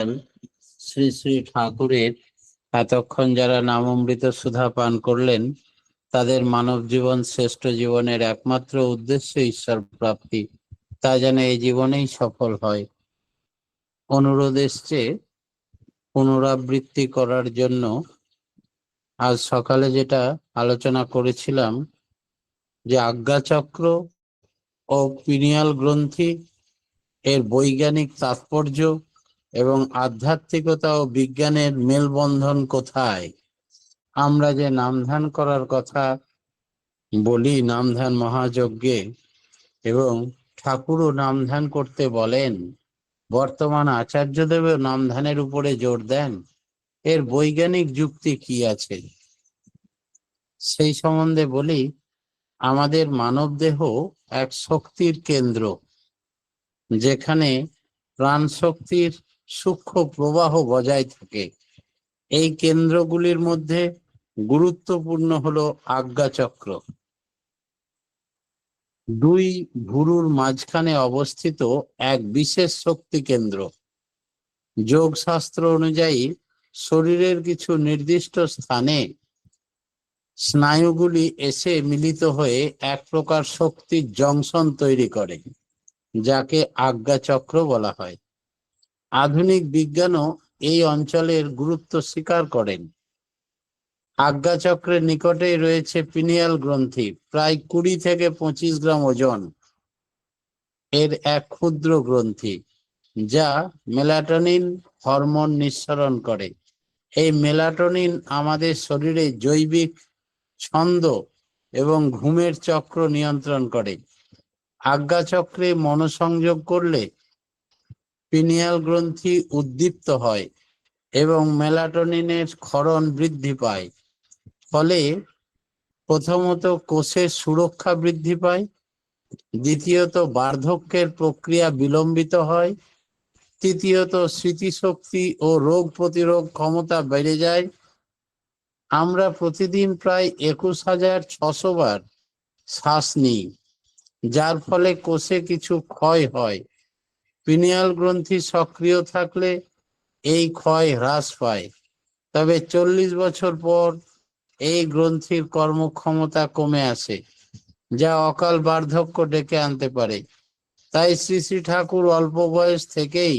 শ্রী শ্রী ঠাকুরের এতক্ষণ যারা নামামৃত সুধা পান করলেন তাদের মানব জীবন শ্রেষ্ঠ জীবনের একমাত্র উদ্দেশ্য ঈশ্বর প্রাপ্তি, তা যেন এই জীবনেই সফল হয়। অনুরোধ এসছে পুনরাবৃত্তি করার জন্য। আজ সকালে যেটা আলোচনা করেছিলাম যে আজ্ঞাচক্র ও পিনিয়াল গ্রন্থি এর বৈজ্ঞানিক তাৎপর্য এবং আধ্যাত্মিকতা ও বিজ্ঞানের মেলবন্ধন কোথায়। আমরা যে নামধান করার কথা বলি নামধান মহাযজ্ঞে, এবং ঠাকুরও নামধান করতে বলেন, বর্তমান আচার্যদেবও নামধানের উপরে জোর দেন, এর বৈজ্ঞানিক যুক্তি কি আছে সেই সম্বন্ধে বলি। আমাদের মানব দেহ এক শক্তির কেন্দ্র, যেখানে প্রাণ শক্তির সূক্ষ্ম প্রবাহ বজায় থাকে। এই কেন্দ্রগুলির মধ্যে গুরুত্বপূর্ণ হলো আজ্ঞাচক্র। দুই ভুরুর মাঝখানে অবস্থিত এক বিশেষ শক্তি কেন্দ্র। যোগ শাস্ত্র অনুযায়ী শরীরের কিছু নির্দিষ্ট স্থানে স্নায়ুগুলি এসে মিলিত হয়ে এক প্রকার শক্তির জংশন তৈরি করে, যাকে আজ্ঞাচক্র বলা হয়। আধুনিক বিজ্ঞানও এই অঞ্চলের গুরুত্ব স্বীকার করেন। আজ্ঞাচক্রের নিকটেই রয়েছে পিনিয়াল গ্রন্থি, প্রায় 20 থেকে 25 গ্রাম ওজন এর এক ক্ষুদ্র গ্রন্থি, যা মেলাটোনিন হরমোন নিঃসরণ করে। এই মেলাটোনিন আমাদের শরীরে জৈবিক ছন্দ এবং ঘুমের চক্র নিয়ন্ত্রণ করে। আজ্ঞাচক্রে মনোসংযোগ করলে পিনিয়াল গ্রন্থি উদ্দীপ্ত হয় এবং মেলাটোনিনের ক্ষরণ বৃদ্ধি পায়। ফলে প্রথমত কোষের সুরক্ষা বৃদ্ধি পায়, দ্বিতীয়ত বার্ধক্যের প্রক্রিয়া বিলম্বিত হয়, তৃতীয়ত স্মৃতিশক্তি ও রোগ প্রতিরোধ ক্ষমতা বেড়ে যায়। আমরা প্রতিদিন প্রায় 21,600 বার শ্বাস নিই, যার ফলে কোষে কিছু ক্ষয় হয়। পিনিয়াল গ্রন্থি সক্রিয় থাকলে এই ক্ষয় হ্রাস পায়, তবে 40 বছর পর এই গ্রন্থির কর্মক্ষমতা কমে আসে, যা অকাল বার্ধক্য ডেকে আনতে পারে। তাই শ্রী শ্রী ঠাকুর অল্প বয়স থেকেই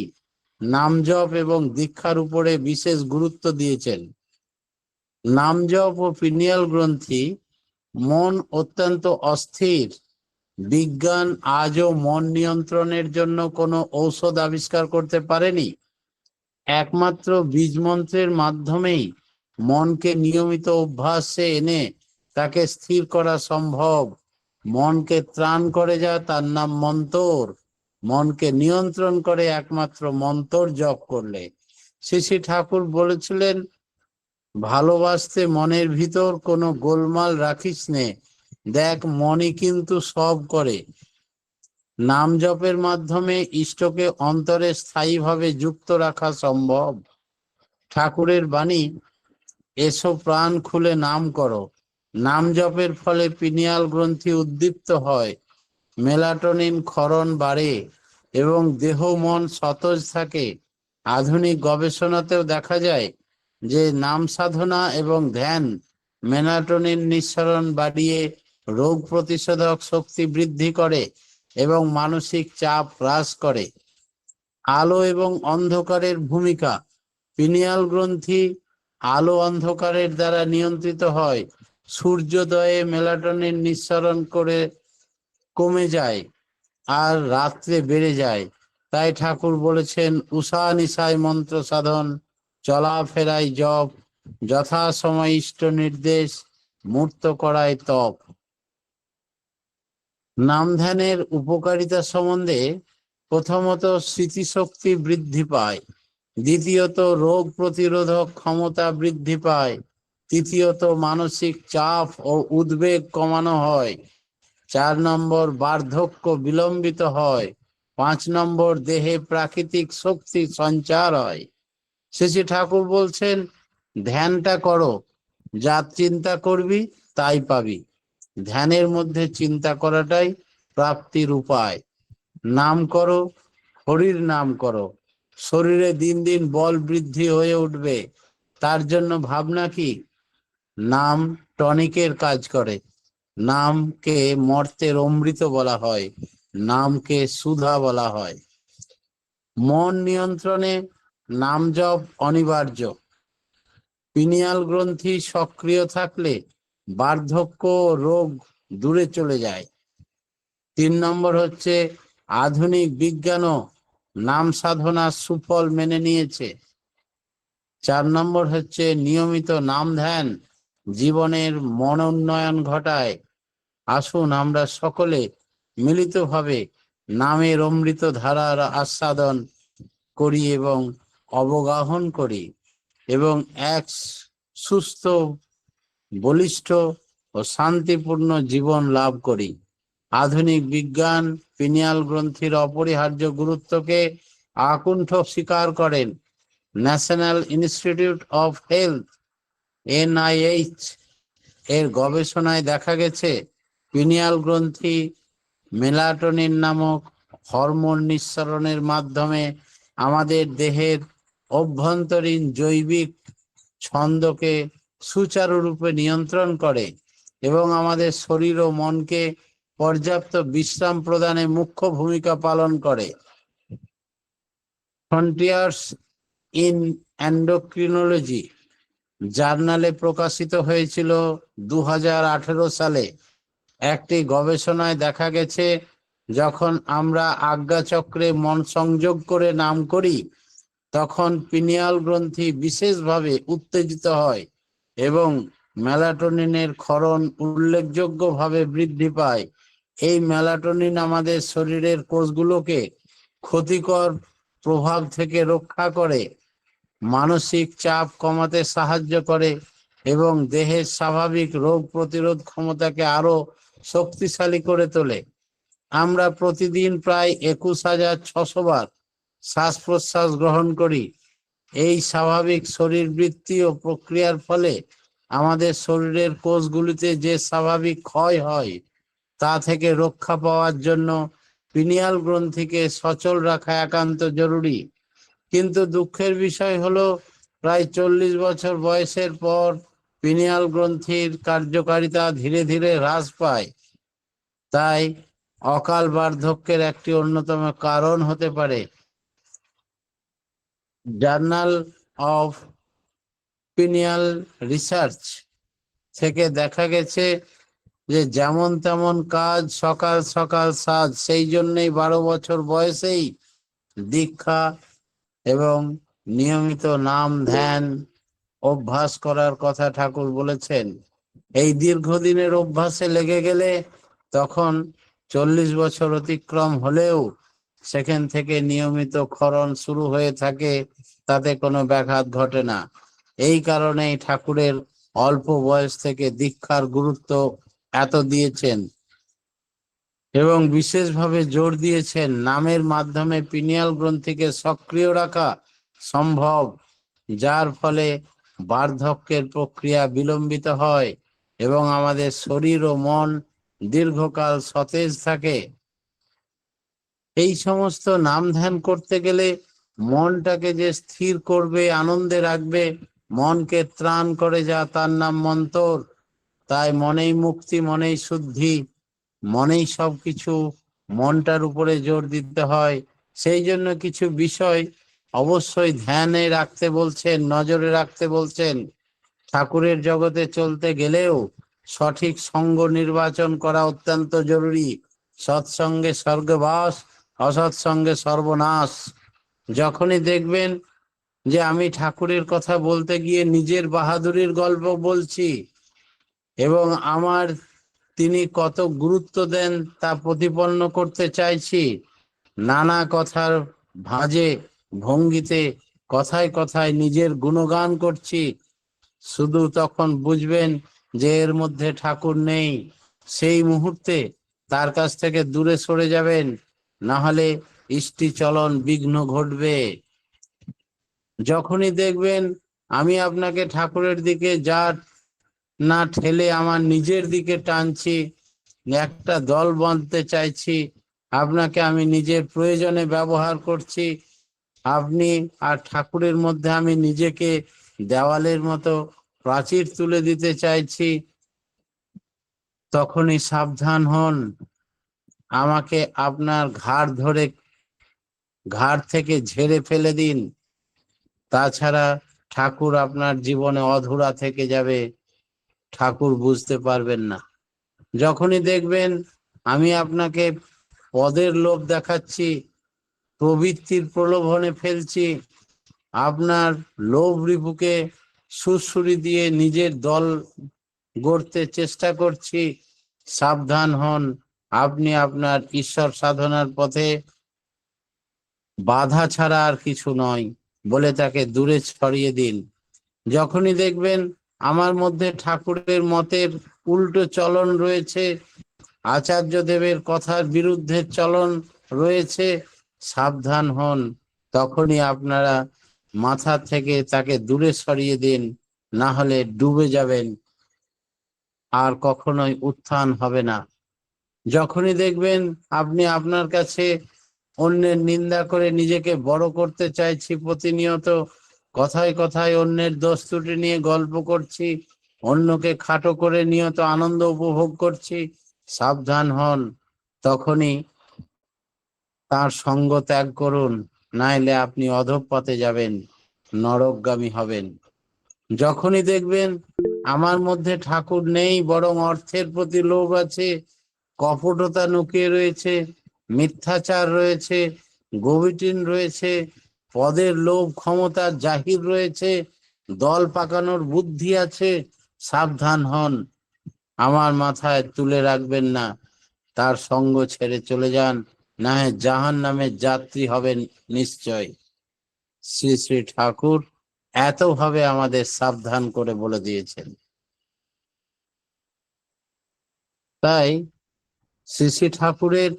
নাম জপ এবং দীক্ষার উপরে বিশেষ গুরুত্ব দিয়েছেন। নাম জপ ও পিনিয়াল গ্রন্থি মন অত্যন্ত অস্থির। বিজ্ঞান আজও মন নিয়ন্ত্রণের জন্য কোনো ঔষধ আবিষ্কার করতে পারেনি। একমাত্র বীজ মন্ত্রের মাধ্যমেই মনকে নিয়মিত অভ্যাসে এনে তাকে স্থির করা সম্ভব। মনকে ত্রাণ করে যা, তার নাম মন্তর। মনকে নিয়ন্ত্রণ করে একমাত্র মন্তর জপ করলে। শ্রী শ্রী ঠাকুর বলেছিলেন, ভালোবাসতে মনের ভিতর কোনো গোলমাল রাখিস নে, দেখ মনই কিন্তু সব করে। নাম জপের মাধ্যমে ইষ্টকে অন্তরে স্থায়ীভাবে যুক্ত রাখা সম্ভব। ঠাকুরের বাণী, এসো প্রাণ খুলে নাম করো। নাম জপের ফলে পিনিয়াল গ্রন্থি উদ্দীপ্ত হয়, মেলাটোনিন ক্ষরণ বাড়ে এবং দেহ মন সতেজ থাকে। আধুনিক গবেষণাতেও দেখা যায় যে নাম সাধনা এবং ধ্যান মেলাটোনিন নিঃসরণ বাড়িয়ে রোগ প্রতিষেধক শক্তি বৃদ্ধি করে এবং মানসিক চাপ হ্রাস করে। আলো এবং অন্ধকারের ভূমিকা। পিনিয়াল গ্রন্থি আলো অন্ধকারের দ্বারা নিয়ন্ত্রিত হয়। সূর্যোদয়ে মেলাটোনিন নিঃসরণ করে কমে যায় আর রাত্রে বেড়ে যায়। তাই ঠাকুর বলেছেন, উষা নিশায় মন্ত্র সাধন, চলাফেরায় জপ, যথাসময় ইষ্ট নির্দেশ, মূর্ত করায় তপ। নাম ধ্যানের উপকারিতা সম্বন্ধে প্রথমত স্মৃতিশক্তি বৃদ্ধি পায়, দ্বিতীয়ত রোগ প্রতিরোধক ক্ষমতা বৃদ্ধি পায়, তৃতীয়ত মানসিক চাপ ও উদ্বেগ কমানো হয়, 4 নম্বর বার্ধক্য বিলম্বিত হয়, 5 নম্বর দেহে প্রাকৃতিক শক্তি সঞ্চার হয়। শ্রী ঠাকুর বলছেন, ধ্যানটা করো, যা চিন্তা করবি তাই পাবি। ধ্যানের মধ্যে চিন্তা করাটাই প্রাপ্তির উপায়। নাম করো, হরির নাম করো, শরীরে দিন দিন বল বৃদ্ধি হয়ে উঠবে। তার জন্য ভাবনা কি? নাম টনিকের কাজ করে। নামকে মর্তের অমৃত বলা হয়, নামকে সুধা বলা হয়। মন নিয়ন্ত্রণে নাম জপ অনিবার্য। পিনিয়াল গ্রন্থি সক্রিয় থাকলে বার্ধক্য ও রোগ দূরে চলে যায়। 3 নম্বর হচ্ছে আধুনিক বিজ্ঞানও নাম সাধনার সুফল মেনে নিয়েছে। 4 নম্বর হচ্ছে নিয়মিত নাম ধ্যান জীবনের মনোন্নয়ন ঘটায়। আসুন আমরা সকলে মিলিতভাবে নামের অমৃত ধারার আস্বাদন করি এবং অবগাহন করি এবং এক সুস্থ, বলিষ্ঠ ও শান্তিপূর্ণ জীবন লাভ করি। আধুনিক বিজ্ঞান পিনিয়াল গ্রন্থির অপরিহার্য গুরুত্বকে আকুণ্ঠ স্বীকার করেন। National institute of health NIH এর গবেষণায় দেখা গেছে পিনিয়াল গ্রন্থি মেলাটোনিন নামক হরমোন নিঃসরণের মাধ্যমে আমাদের দেহের অভ্যন্তরীণ জৈবিক ছন্দকে সুচারুরূপে নিয়ন্ত্রণ করে এবং আমাদের শরীর ও মনকে পর্যাপ্ত বিশ্রাম প্রদানে মুখ্য ভূমিকা পালন করে। ফ্রন্টিয়ার্স ইন এন্ডোক্রিনোলজি জার্নালে প্রকাশিত হয়েছিল 2018 সালে। একটি গবেষণায় দেখা গেছে যখন আমরা আজ্ঞাচক্রে মন সংযোগ করে নাম করি তখন পিনিয়াল গ্রন্থি বিশেষভাবে উত্তেজিত হয় এবং মেলাটোনিনের ক্ষরণ উল্লেখযোগ্যভাবে বৃদ্ধি পায়। এই মেলাটোনিন আমাদের শরীরের কোষগুলোকে ক্ষতিকর প্রভাব থেকে রক্ষা করে, মানসিক চাপ কমাতে সাহায্য করে এবং দেহের স্বাভাবিক রোগ প্রতিরোধ ক্ষমতাকে আরো শক্তিশালী করে তোলে। আমরা প্রতিদিন প্রায় 21,600 বার শ্বাস প্রশ্বাস গ্রহণ করি। এই স্বাভাবিক শরীরবৃত্তি ও প্রক্রিয়ার ফলে আমাদের শরীরের কোষগুলিতে যে স্বাভাবিক ক্ষয় হয় তা থেকে রক্ষা পাওয়ার জন্য পিনিয়াল গ্রন্থিকে সচল রাখা একান্ত জরুরি। কিন্তু দুঃখের বিষয় হলো প্রায় 40 বছর বয়সের পর পিনিয়াল গ্রন্থির কার্যকারিতা ধীরে ধীরে হ্রাস পায়। তাই অকাল বার্ধক্যের একটি অন্যতম কারণ হতে পারে। জার্নাল অফ পিনিয়াল রিসার্চ থেকে দেখা গেছে যে যেমন তেমন কাজ, সকাল সকাল সাজ, সেই জন্যই 12 বছর বয়সেই দীক্ষা এবং নিয়মিত নাম ধ্যান অভ্যাস করার কথা ঠাকুর বলেছেন। এই দীর্ঘদিনের অভ্যাসে লেগে গেলে তখন 40 বছর অতিক্রম হলেও সেখান থেকে নিয়মিত ক্ষরণ শুরু হয়ে থাকে, তাতে কোনো ব্যাঘাত ঘটে না। এই কারণেই ঠাকুরের অল্প বয়স থেকে দীক্ষার গুরুত্ব এত দিয়েছেন এবং বিশেষভাবে জোর দিয়েছেন নামের মাধ্যমে পিনিয়াল গ্রন্থিকে সক্রিয় রাখা সম্ভব, যার ফলে বার্ধক্যের প্রক্রিয়া বিলম্বিত হয় এবং আমাদের শরীর ও মন দীর্ঘকাল সতেজ থাকে। এই সমস্ত নাম ধ্যান করতে গেলে মনটাকে যে স্থির করবে, আনন্দে রাখবে, মনকে ত্রাণ করে যা তার নাম মন্তর। তাই মনেই মুক্তি, মনেই শুদ্ধি, মনেই সবকিছু, মনটার উপরে জোর দিতে হয়। সেই জন্য কিছু বিষয় অবশ্যই ধ্যানে রাখতে বলছেন, নজরে রাখতে বলছেন। ঠাকুরের জগতে চলতে গেলেও সঠিক সঙ্গ নির্বাচন করা অত্যন্ত জরুরি। সৎসঙ্গে স্বর্গবাস, অসৎসঙ্গে সর্বনাশ। যখনই দেখবেন যে আমি ঠাকুরের কথা বলতে গিয়ে নিজের বাহাদুরির গল্প বলছি এবং আমার তিনি কত গুরুত্ব দেন তা প্রতিপন্ন করতে চাইছি, নানা কথার ভাঁজে ভঙ্গিতে কথায় কথায় নিজের গুণগান করছি, শুধু তখন বুঝবেন যে এর মধ্যে ঠাকুর নেই। সেই মুহূর্তে তার কাছ থেকে দূরে সরে যাবেন, না হলে ইষ্টি চলন বিঘ্ন ঘটবে। যখনই দেখবেন আমি আপনাকে ঠাকুরের দিকে যা না ঠেলে আমার নিজের দিকে টানছি, একটা দল বাঁধতে চাইছি, আপনাকে আমি নিজের প্রয়োজনে ব্যবহার করছি, আপনি আর ঠাকুরের মধ্যে আমি নিজেকে দেওয়ালের মতো প্রাচীর তুলে দিতে চাইছি, তখনই সাবধান হন। আমাকে আপনার ঘাড় থেকে ঝেড়ে ফেলে দিন, তাছাড়া ঠাকুর আপনার জীবনে অধুরা থেকে যাবে, ঠাকুর বুঝতে পারবেন না। যখনই দেখবেন আমি আপনাকে পদের লোভ দেখাচ্ছি, প্রবৃত্তির প্রলোভনে ফেলছি, আপনার লোভ রিপুকে সুড়সুড়ি দিয়ে নিজের দল গড়তে চেষ্টা করছি, সাবধান হন। আপনি আপনার ঈশ্বর সাধনার পথে বাধা ছাড়া আর কিছু নয় বলে তাকে দূরে ছড়িয়ে দিন। যখনই দেখবেন আমার মধ্যে ঠাকুরের মতের উল্টো চলন রয়েছে, আচার্য দেবের কথার বিরুদ্ধে চলন রয়েছে, সাবধান হন। তখনই আপনারা মাথা থেকে তাকে দূরে সরিয়ে দিন, না হলে ডুবে যাবেন, আর কখনোই উত্থান হবে না। যখনই দেখবেন আপনি আপনার কাছে অন্যের নিন্দা করে নিজেকে বড় করতে চাইছি, প্রতিনিয়ত কথায় কথায় অন্যের দোষ ত্রুটি নিয়ে গল্প করছি, অন্যকে খাটো করে নিয়ত আনন্দ উপভোগ করছি, সাবধান হন। তখনই তার সঙ্গ ত্যাগ করুন, নাইলে আপনি অধঃপথে যাবেন, নরকগামী হবেন। যখনই দেখবেন আমার মধ্যে ঠাকুর নেই, বরং অর্থের প্রতি লোভ আছে, কপটতা লুকিয়ে রয়েছে, মিথ্যাচার রয়েছে, গভীটিন রয়েছে, পদের লোভ ক্ষমতার জাহির রয়েছে, দল পাকানোর বুদ্ধি আছে, সাবধান হন। আমার মাথায় তুলে রাখবেন না, তার সঙ্গ ছেড়ে চলে যান, না হয় জাহান্নামের যাত্রী হবেন নিশ্চয়। শ্রী শ্রী ঠাকুর এতভাবে আমাদের সাবধান করে বলে দিয়েছেন। তাই শ্রী শ্রী ঠাকুরের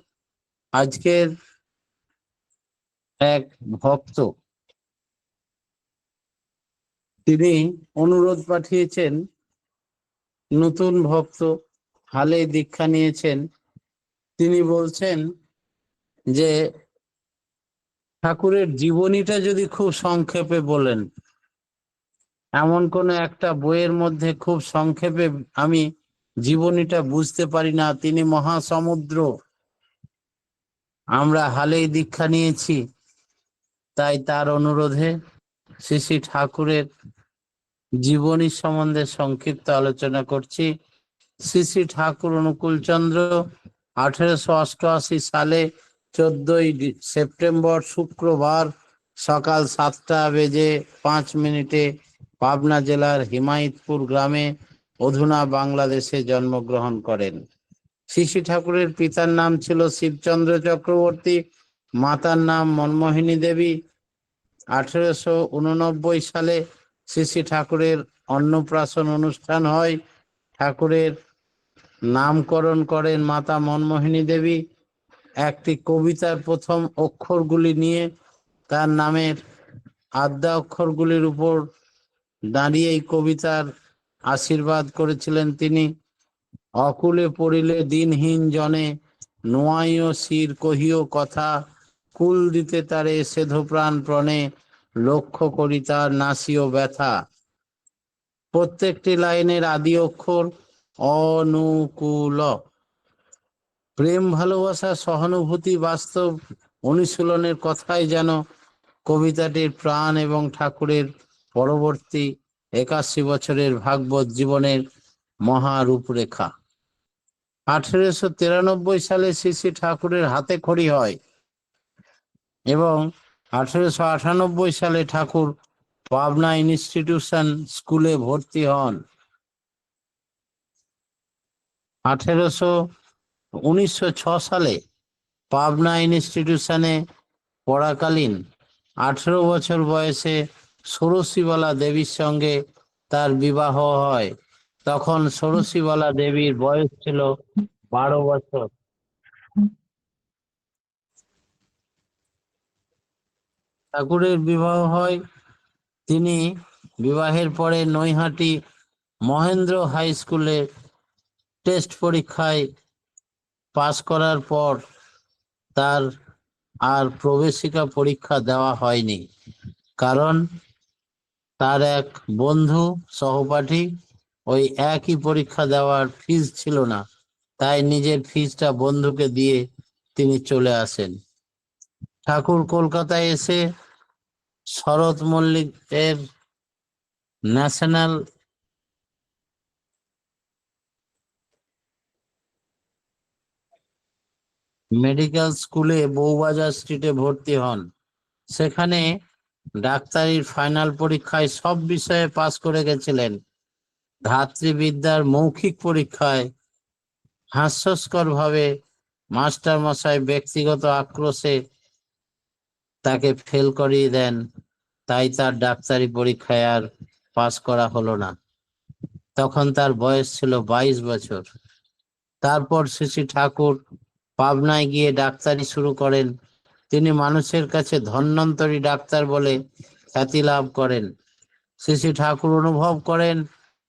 আজকের এক ভক্ত, তিনি অনুরোধ পাঠিয়েছেন, নতুন ভক্ত, হালে দীক্ষা নিয়েছেন। তিনি বলছেন যে ঠাকুরের জীবনীটা যদি খুব সংক্ষেপে বলেন, এমন কোন একটা বইয়ের মধ্যে খুব সংক্ষেপে আমি জীবনীটা বুঝতে পারি না, তিনি মহাসমুদ্র। আমরা হালেই দীক্ষা নিয়েছি, তাই তার অনুরোধে শ্রী শ্রী ঠাকুরের জীবনী সম্বন্ধে সংক্ষিপ্ত আলোচনা করছি। শ্রী শ্রী ঠাকুর অনুকূল চন্দ্র 1888 সালে 14ই সেপ্টেম্বর শুক্রবার সকাল 7:05 পাবনা জেলার হিমায়তপুর গ্রামে অধুনা বাংলাদেশে জন্মগ্রহণ করেন। শ্রী শ্রী ঠাকুরের পিতার নাম ছিল শিবচন্দ্র চক্রবর্তী, মাতার নাম মনমোহিনী দেবী। 1889 সালে শ্রী শ্রী ঠাকুরের অন্নপ্রাশন অনুষ্ঠান হয়। ঠাকুরের নামকরণ করেন মাতা মনমোহিনী দেবী। একটি কবিতার প্রথম অক্ষরগুলি নিয়ে তার নামের আদ্যা অক্ষরগুলির উপর দাঁড়িয়ে এই কবিতার আশীর্বাদ করেছিলেন তিনি। অকুলে পড়িলে দিনহীন জনে, নোয়াইও শির কহিও কথা, কুল দিতে তারে সেধ প্রাণ প্রণে, লক্ষ্য করি তার নাসিও ব্যথা। প্রত্যেকটি লাইনের আদি অক্ষর অনুকূল। প্রেম, ভালোবাসা, সহানুভূতি, বাস্তব অনুশীলনের কথাই যেন কবিতাটির প্রাণ এবং ঠাকুরের পরবর্তী 81 বছরের ভাগবত জীবনের মহা রূপরেখা। 1893 সালে শ্রী শ্রী ঠাকুরের হাতে খড়ি হয় এবং 1898 সালে ঠাকুর পাবনা ইনস্টিটিউশন স্কুলে ভর্তি হন। 1906 সালে পাবনা ইনস্টিটিউশনে পড়াকালীন 18 বছর বয়সে ষোড়শীবালা দেবীর সঙ্গে তার বিবাহ হয়। তখন ষোড়শীবালা দেবীর বয়স ছিল 12 বছর। ঠাকুরের বিবাহ হয়। তিনি বিবাহের পরে নৈহাটি মহেন্দ্র হাই স্কুলে টেস্ট পরীক্ষায় পাশ করার পর তার আর প্রবেশিকা পরীক্ষা দেওয়া হয়নি, কারণ তার এক বন্ধু সহপাঠী ওই একই পরীক্ষা দেওয়ার ফিস ছিল না, তাই নিজের ফিসটা বন্ধুকে দিয়ে তিনি চলে আসেন। ঠাকুর কলকাতায় এসে শরৎ মল্লিক এর ন্যাশনাল মেডিকেল স্কুলে বউবাজার স্ট্রিটে ভর্তি হন। সেখানে ডাক্তারির ফাইনাল পরীক্ষায় সব বিষয়ে পাশ করে গেছিলেন। ধাত্রীবিদ্যার মৌখিক পরীক্ষায় হাস্যস্কর ভাবে মাস্টার মশাই ব্যক্তিগত আক্রোশে তাকে ফেল করিয়ে দেন, তাই তার ডাক্তারি পরীক্ষায় আর পাশ করা হলো না। তখন তার বয়স ছিল 22 বছর। তারপর শ্রী ঠাকুর পাবনায় গিয়ে ডাক্তারি শুরু করেন। তিনি মানুষের কাছে ধন্বন্তরী ডাক্তার বলে খ্যাতি লাভ করেন। শ্রী ঠাকুর অনুভব করেন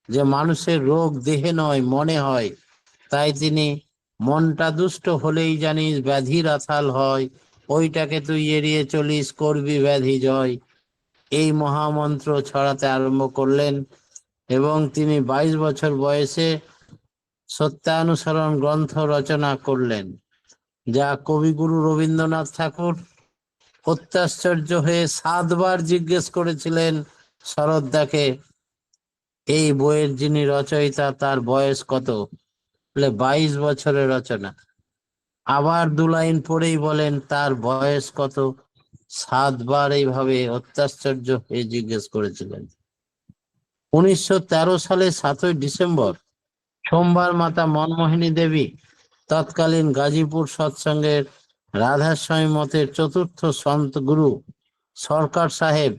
যে মানুষের রোগ দেহে নয় মনে হয়, তাই তিনি মনটা দুষ্ট হলেই জানিস ব্যাধির আথাল হয়, ওইটাকে তুই এড়িয়ে চলিস করবি ব্যাধি জয়, এই মহামন্ত্র ছড়াতে আরম্ভ করলেন। এবং তিনি 22 বছর বয়সে সত্যানুসরণ গ্রন্থ রচনা করলেন, যা কবিগুরু রবীন্দ্রনাথ ঠাকুর অত্যাশ্চর্য হয়ে 7বার জিজ্ঞেস করেছিলেন শরৎদাকে, এই বইয়ের যিনি রচয়িতা তার বয়স কত? বলে 22 বছরের রচনা। আবার 2 লাইন পড়েই বলেন তার বয়স কত? 7বার এইভাবে অত্যাশ্চর্য হয়ে জিজ্ঞেস করেছিলেন। 1913 সালে 7ই ডিসেম্বর সোমবার মাতা মনমোহিনী দেবী তৎকালীন গাজীপুর সৎসঙ্গের রাধাস্বামী মতের চতুর্থ সন্ত গুরু সরকার সাহেব,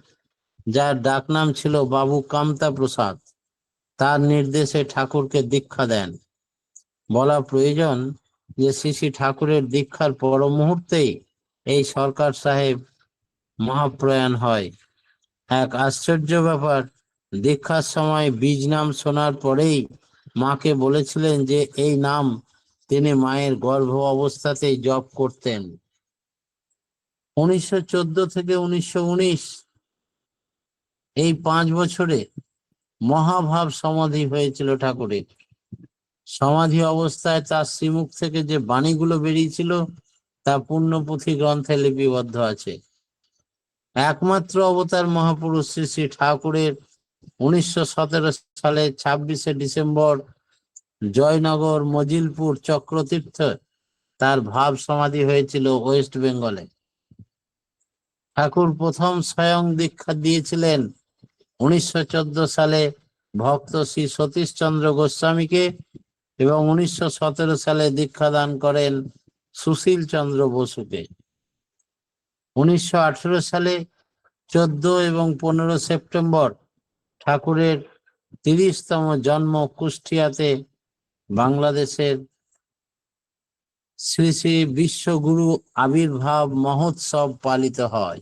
যার ডাকনাম ছিল বাবু কামতা প্রসাদ, তার নির্দেশে ঠাকুরকে দীক্ষা দেন। বলা প্রয়োজন যে শ্রী ঠাকুরের দীক্ষার পর মুহূর্তেই এই সরকার সাহেব মহাপ্রয়াণ হয়। এক আশ্চর্য ব্যাপার, দীক্ষার সময় বীজ নাম শোনার পরেই মাকে বলেছিলেন যে এই নাম তিনি মায়ের গর্ভ অবস্থাতেই জপ করতেন। 1914 থেকে 1919 এই 5 বছরে মহাভাব সমাধি হয়েছিল ঠাকুরের। সমাধি অবস্থায় তার শ্রীমুখ থেকে যে বাণীগুলো বেরিয়েছিল তা পুণ্যপুঁথি গ্রন্থে লিপিবদ্ধ আছে। একমাত্র অবতার মহাপুরুষ শ্রী শ্রী ঠাকুরের 1917 সালে 26 ডিসেম্বর জয়নগর মজিলপুর চক্রতীর্থ তার ভাব সমাধি হয়েছিল ওয়েস্ট বেঙ্গলে। ঠাকুর প্রথম স্বয়ং দীক্ষা দিয়েছিলেন 1914 সালে ভক্ত শ্রী সতীশচন্দ্র গোস্বামীকে এবং 1917 সালে দীক্ষাদান করেন সুশীল চন্দ্র বসুকে। 1918 সালে 14 এবং 15 সেপ্টেম্বর ঠাকুরের 30তম জন্ম কুষ্টিয়াতে বাংলাদেশের শ্রী শ্রী বিশ্বগুরু আবির্ভাব মহোৎসব পালিত হয়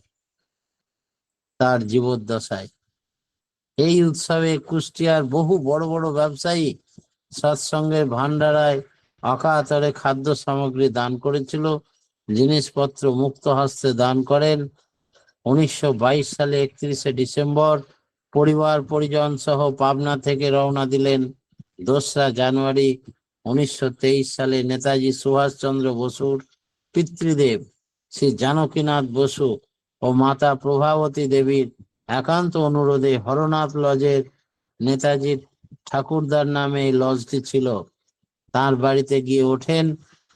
তার জীবদ্দশায়। এই উৎসবে কুষ্টিয়ার বহু বড় বড় ব্যবসায়ী সৎসঙ্গের ভান্ডারায় অকাতরে খাদ্য সামগ্রী দান করেছিল, জিনিসপত্র মুক্ত হস্তে দান করেন। 1922 সালে 31 ডিসেম্বর পরিবার পরিজন সহ পাবনা থেকে রওনা দিলেন। 2রা জানুয়ারি 1923 সালে নেতাজি সুভাষচন্দ্র বসুর পিতৃদেব শ্রী জানকীনাথ বসু ও মাতা প্রভাবতী দেবীর একান্ত অনুরোধে হরনাথ লজের নেতাজির ঠাকুরদার নামে এই লজটি ছিল, তার বাড়িতে গিয়ে ওঠেন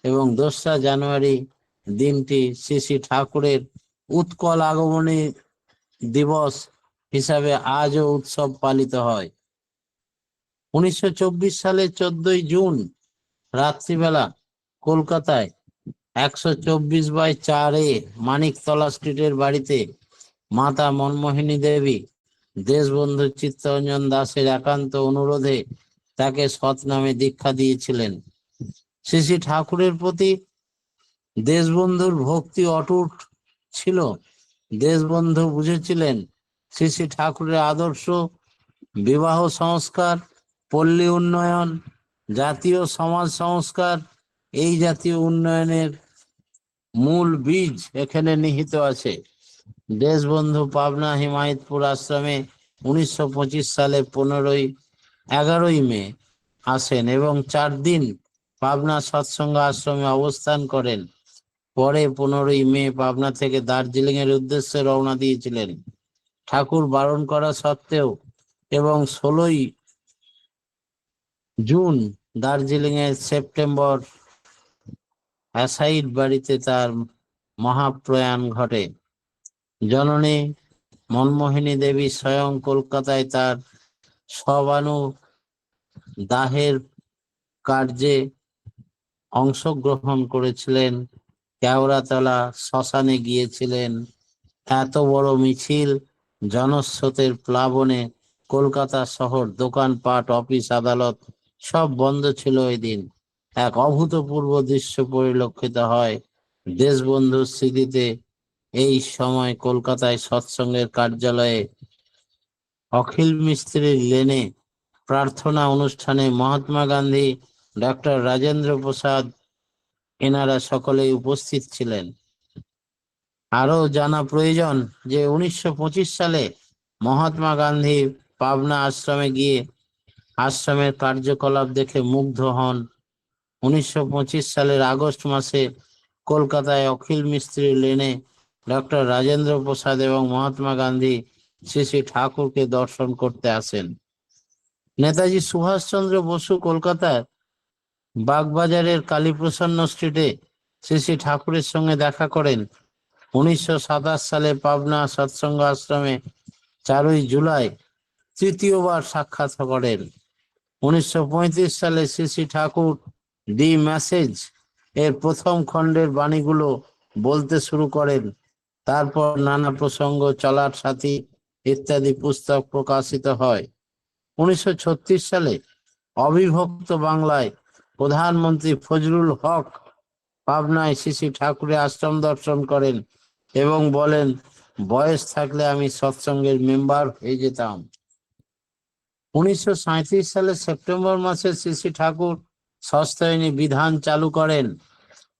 এবং 2রা জানুয়ারি দিনটি শ্রী শ্রী ঠাকুরের উৎকল আগমনী দিবস হিসাবে আজও উৎসব পালিত হয়। 1924 সালে 14ই জুন রাত্রিবেলা কলকাতায় 124/4 মানিকতলা স্ট্রিটের বাড়িতে মাতা মনমোহিনী দেবী দেশবন্ধু চিত্তরঞ্জন দাসের একান্ত অনুরোধে তাকে সৎ নামে দীক্ষা দিয়েছিলেন। শ্রী শ্রী ঠাকুরের প্রতি দেশবন্ধুর ভক্তি অটুট ছিল। দেশবন্ধু বুঝেছিলেন শ্রী শ্রী ঠাকুরের আদর্শ বিবাহ সংস্কার, পল্লী উন্নয়ন, জাতীয় সমাজ সংস্কার, এই জাতীয় উন্নয়নের মূল বীজ এখানে নিহিত আছে। দেশবন্ধু পাবনা হিমায়তপুর আশ্রমে 1925 সালে 11ই মে আসেন এবং 4 দিন পাবনা সৎসঙ্গ আশ্রমে অবস্থান করেন। পরে 15ই মে পাবনা থেকে দার্জিলিং এর উদ্দেশ্যে রওনা দিয়েছিলেন। ঠাকুর বারণ করা সত্ত্বেও এবং 16ই জুন দার্জিলিং এর সেপ্টেম্বর অ্যাসাইড বাড়িতে তার মহাপ্রয়াণ ঘটে। জননী মনমোহিনী দেবী স্বয়ং কলকাতায় তার সবানু দাহের কার্যে অংশগ্রহণ করেছিলেন। কেওড়াতলা শ্মশানে গিয়েছিলেন। এত বড় মিছিল, জনস্রোতের প্লাবনে কলকাতা শহর, দোকানপাট, অফিস আদালত সব বন্ধ ছিল ওই দিন। এক অভূতপূর্ব দৃশ্য পরিলক্ষিত হয় দেশবন্ধুর স্মৃতিতে। এই সময় কলকাতায় সৎসঙ্গের কার্যালয়ে অখিল মিস্ত্রির লেনে প্রার্থনা অনুষ্ঠানে মহাত্মা গান্ধী, ডক্টর রাজেন্দ্র প্রসাদ এনারা সকলেই উপস্থিত ছিলেন। আরো জানা প্রয়োজন যে 1925 সালে মহাত্মা গান্ধী পাবনা আশ্রমে গিয়ে আশ্রমের কার্যকলাপ দেখে মুগ্ধ হন। 1925 সালের আগস্ট মাসে কলকাতায় অখিল মিস্ত্রি লেনে ডক্টর রাজেন্দ্র প্রসাদ এবং মহাত্মা গান্ধী শ্রী শ্রী ঠাকুরকে দর্শন করতে আসেন। নেতাজি সুভাষচন্দ্র বসু কলকাতার বাগবাজারের কালীপ্রসন্ন স্ট্রিটে শ্রী শ্রী ঠাকুরের সঙ্গে দেখা করেন। 1927 সালে পাবনা সৎসঙ্গ আশ্রমে 4ই জুলাই তৃতীয়বার সাক্ষাৎ করেন। 1935 সালে শ্রী শ্রী ঠাকুর দি মেসেজ এর প্রথম খণ্ডের বাণীগুলো বলতে শুরু করেন। তারপর নানা প্রসঙ্গ, চলার সাথী ইত্যাদি পুস্তক প্রকাশিত হয়। 1936 সালে অবিভক্ত বাংলায় প্রধানমন্ত্রী ফজলুল হক পাবনায় শ্রী শ্রী ঠাকুরের আশ্রম দর্শন করেন এবং বলেন, বয়স থাকলে আমি সৎসঙ্গের মেম্বার হয়ে যেতাম। 1937 সালে সেপ্টেম্বর মাসে শ্রী শ্রী ঠাকুর সস্তায়নী বিধান চালু করেন।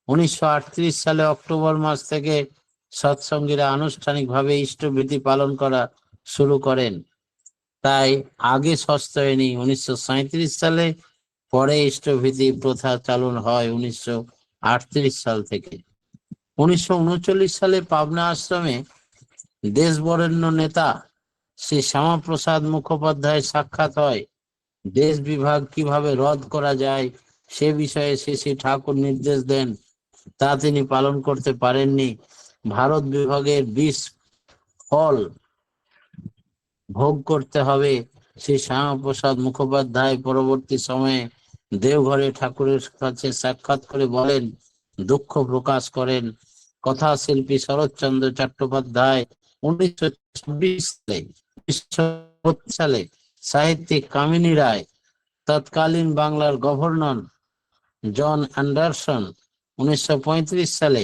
1938 সালে অক্টোবর মাস থেকে সৎসঙ্গীরা আনুষ্ঠানিকভাবে ইষ্টভীতি পালন করা শুরু করেন। তাই আগে সস্তায়নী 1937 সালে, পরে ইষ্টভীতি প্রথা চালু হয় 1938 সাল থেকে। 1939 সালে পাবনা আশ্রমে দেশবরেণ্য নেতা শ্রী শ্যামাপ্রসাদ মুখোপাধ্যায় সাক্ষাৎ হয়। দেশ বিভাগ কিভাবে রদ করা যায় সে বিষয়ে শ্রী শ্রী ঠাকুর নির্দেশ দেন, তা তিনি পালন করতে পারেননি। ভারত বিভাগের 20 ফল ভোগ করতে হবে। শ্রী শ্যামাপ্রসাদ মুখোপাধ্যায় পরবর্তী সময়ে দেওঘরে ঠাকুরের কাছে সাক্ষাৎ করে বলেন, দুঃখ প্রকাশ করেন। কথা শিল্পী শরৎচন্দ্র চট্টোপাধ্যায় 1926 সালে, সাহিত্যিক কামিনী রায়, তৎকালীন বাংলার গভর্নর জন অ্যান্ডারসন 1935 সালে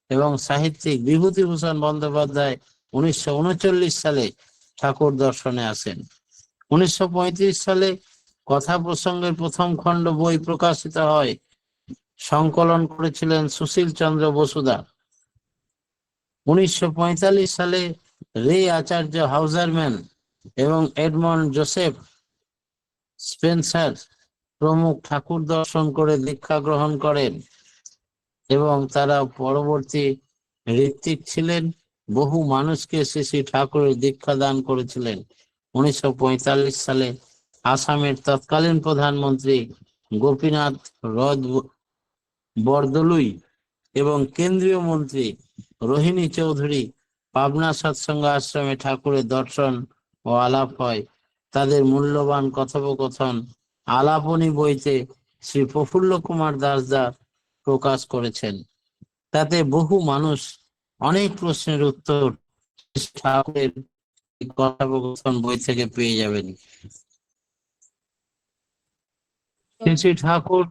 এবং সাহিত্যিক বিভূতিভূষণ বন্দ্যোপাধ্যায় 1939 সালে ঠাকুর দর্শনে আসেন। 1935 সালে কথা প্রসঙ্গের প্রথম খণ্ড বই প্রকাশিত হয়। সংকলন করেছিলেন সুশীল চন্দ্র বসুদা। 1945 সালে রে আচার্য হাউজারম্যান এবং এডমন্ড জোসেফ স্পেন্সার প্রমুখ ঠাকুর দর্শন করে দীক্ষা গ্রহণ করেন এবং তারা পরবর্তী ঋত্বিক ছিলেন। বহু মানুষকে শ্রী শ্রী ঠাকুরের দীক্ষা দান করেছিলেন। 1945 সালে আসামের তৎকালীন প্রধানমন্ত্রী গোপীনাথ বরদলুই এবং কেন্দ্রীয় মন্ত্রী রোহিণী চৌধুরী পাবনা সৎসঙ্গ আশ্রমে ঠাকুরের দর্শন ও আলাপ হয়। তাদের মূল্যবান কথোপকথন আলাপনী বইতে শ্রী প্রফুল্ল কুমার দাসদা প্রকাশ করেছেন। তাতে বহু মানুষ অনেক প্রশ্নের উত্তর ঠাকুরের কথোপকথন বই থেকে পেয়ে যাবেন। শ্রী ঠাকুর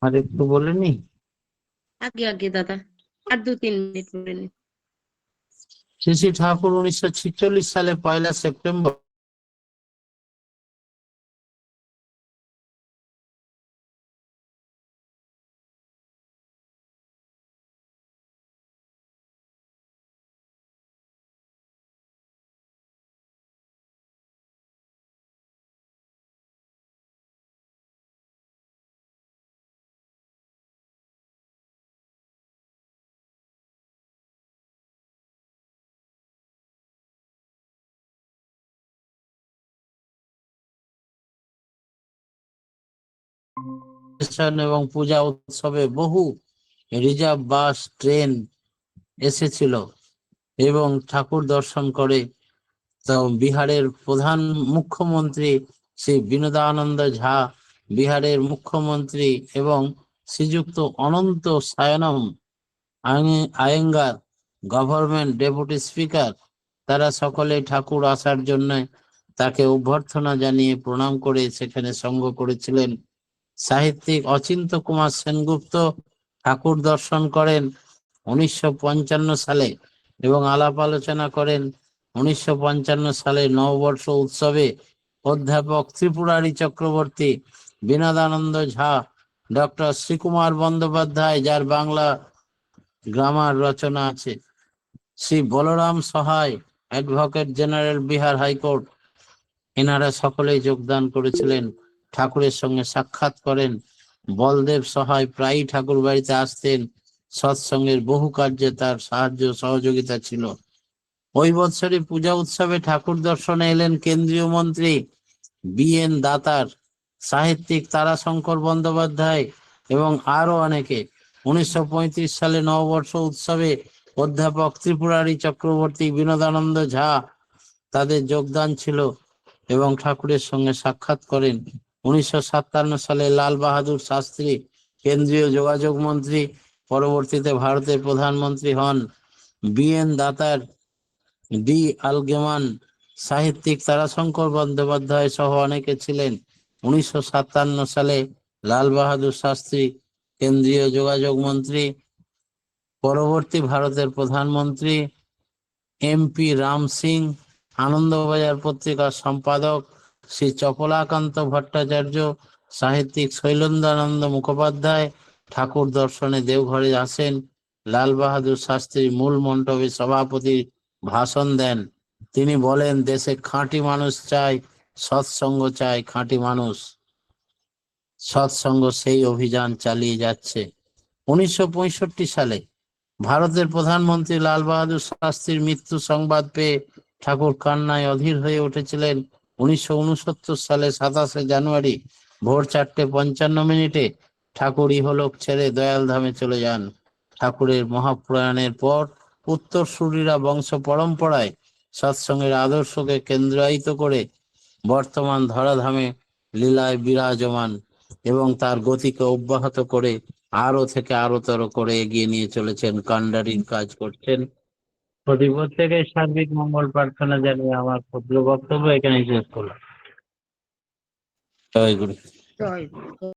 আর একটু বলেনি আগে আগে দাদা, আর 2-3 মিনিট বলে নি। শ্রী শ্রী ঠাকুর 1946 সালে 1 সেপ্টেম্বর স্টেশন এবং পূজা উৎসবে বহু রিজার্ভ বাস ট্রেন এসেছিল এবং ঠাকুর দর্শন করে। তো বিহারের প্রধান মুখ্যমন্ত্রী শ্রী বিনোদানন্দ ঝা, বিহারের মুখ্যমন্ত্রী এবং শ্রীযুক্ত অনন্ত সায়নম আয়েঙ্গার, গভর্নমেন্ট ডেপুটি স্পিকার, তারা সকলে ঠাকুর আসার জন্য তাকে অভ্যর্থনা জানিয়ে প্রণাম করে সেখানে সঙ্গ করেছিলেন। সাহিত্যিক অচিন্ত কুমার সেনগুপ্ত ঠাকুর দর্শন করেন 1955 সালে এবং আলাপ আলোচনা করেন। 1955 সালে নববর্ষ উৎসবে অধ্যাপক ত্রিপুরারি চক্রবর্তী, বিনোদানন্দ ঝা, ডক্টর শ্রীকুমার বন্দ্যোপাধ্যায়, যার বাংলা গ্রামার রচনা আছে, শ্রী বলরাম সহায়, অ্যাডভোকেট জেনারেল, বিহার হাইকোর্ট, এনারা সকলেই যোগদান করেছিলেন, ঠাকুরের সঙ্গে সাক্ষাৎ করেন। বলদেব সহায় প্রায়ই ঠাকুর বাড়িতে আসতেন, সৎসঙ্গের বহু কার্যে তার সাহায্য সহযোগিতা ছিল। ওই বৎসরে পূজা উৎসবে ঠাকুর দর্শনে এলেন কেন্দ্রীয় মন্ত্রী BN দাতার, সাহিত্যিক তারাশঙ্কর বন্দ্যোপাধ্যায় এবং আরো অনেকে। 1935 সালে নববর্ষ উৎসবে অধ্যাপক ত্রিপুরারি চক্রবর্তী, বিনোদানন্দ ঝা, তাদের যোগদান ছিল এবং ঠাকুরের সঙ্গে সাক্ষাৎ করেন। 1957 সালে লাল বাহাদুর শাস্ত্রী কেন্দ্রীয় যোগাযোগ মন্ত্রী, পরবর্তীতে ভারতের প্রধানমন্ত্রী হন। BN দাতার, ডি আলগেমান, সাহিত্যিক তারাশঙ্কর বন্দ্যোপাধ্যায় সহ অনেকে ছিলেন। 1957 সালে লাল বাহাদুর শাস্ত্রী কেন্দ্রীয় যোগাযোগ মন্ত্রী, পরবর্তী ভারতের প্রধানমন্ত্রী MP রাম সিং, আনন্দবাজার পত্রিকার সম্পাদক শ্রী চপলাকান্ত ভট্টাচার্য, সাহিত্যিক শৈলেন্দ্রানন্দ মুখোপাধ্যায় ঠাকুর দর্শনে দেওঘরে আসেন। লাল বাহাদুর শাস্ত্রী মূল মণ্ডপে সভাপতি ভাষণ দেন। তিনি বলেন, দেশে খাঁটি মানুষ চাই, সৎসঙ্গ চাই, খাঁটি মানুষ। সৎসঙ্গ সেই অভিযান চালিয়ে যাচ্ছে। 1965 সালে ভারতের প্রধানমন্ত্রী লাল বাহাদুর শাস্ত্রীর মৃত্যু সংবাদ পেয়ে ঠাকুর কান্নায় অধীর হয়ে উঠেছিলেন। 1969 সালে 27 জানুয়ারি ভোর 4:55 ঠাকুর ইহলোক ছেড়ে দয়াল ধামে চলে যান। ঠাকুরের মহাপ্রয়াণের পর উত্তরসূরিরা বংশ পরম্পরায় সৎসঙ্গের আদর্শকে কেন্দ্রায়িত করে বর্তমান ধরাধামে লীলায় বিরাজমান এবং তার গতিকে অব্যাহত করে আরো থেকে আরোতর করে এগিয়ে নিয়ে চলেছেন, কান্ডারির কাজ করছেন। প্রত্যেকে সার্বিক মঙ্গল প্রার্থনা জানিয়ে আমার ক্ষুদ্র বক্তব্য এখানে শেষ করলাম। জয় গুরু। জয় গুরু।